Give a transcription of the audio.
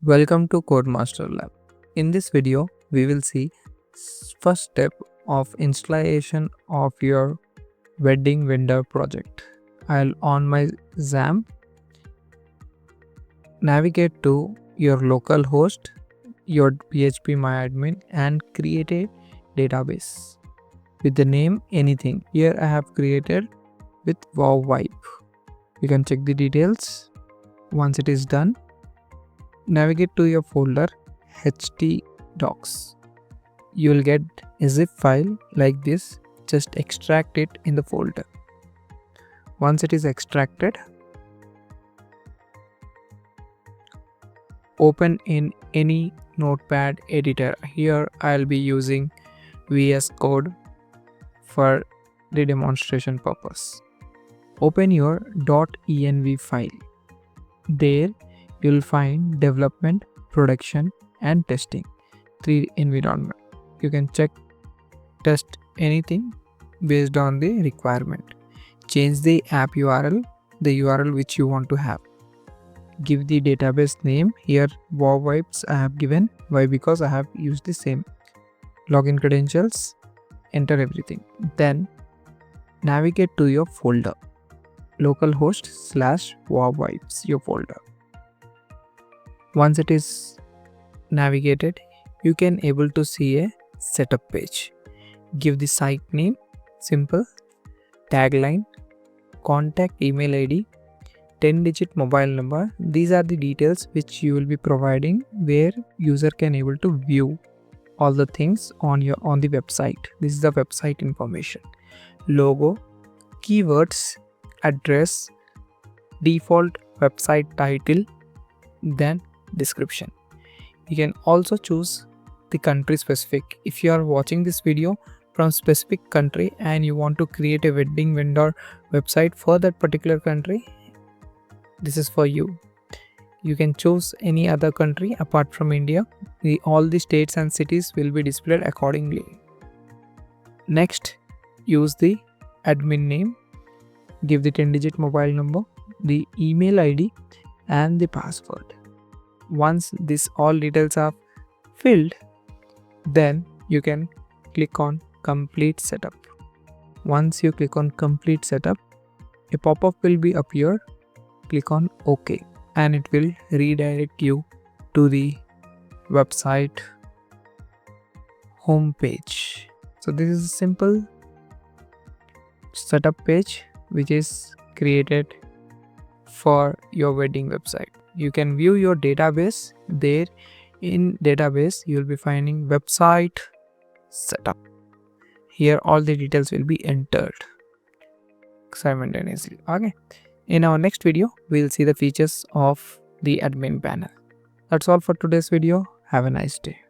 Welcome to Codemaster Lab. In this video, we will see first step of installation of your wedding vendor project. I'll on my XAMPP, navigate to your local host, your PHP myadmin and create a database with the name anything. Here I have created with wow vibe. You can check the details. Once it is done, navigate to your folder htdocs. You will get a zip file like this. Just extract it in the folder. Once it is extracted, open in any notepad editor. Here I'll be using VS Code for the demonstration purpose. Open your .env file. There you'll find development, production and testing, 3 environment. You can test anything based on the requirement. Change the app URL, the URL which you want to have. Give the database name. Here wow vibes I have given. Why? Because I have used the same. Login credentials, enter everything. Then navigate to your folder localhost/wow vibes, your folder. Once it is navigated, you can able to see a setup page. Give the site name, simple, tagline, contact email ID, 10-digit mobile number. These are the details which you will be providing where user can able to view all the things on the website. This is the website information. Logo, keywords, address, default website title, then description. You can also choose the country specific. If you are watching this video from specific country and you want to create a wedding vendor website for that particular country, this is for you. You can choose any other country apart from India. All the states and cities will be displayed accordingly. Next, use the admin name. Give the 10-digit mobile number, the email ID and the password. Once this all details are filled, then you can click on complete setup. Once you click on complete setup, a pop-up will be appear. Click on OK and it will redirect you to the website home page. So this is a simple setup page which is created for your wedding website. You can view your database. There in database you will be finding website setup. Here all the details will be entered simultaneously. Okay. In our next video, we will see the features of the admin panel. That's all for today's video. Have a nice day.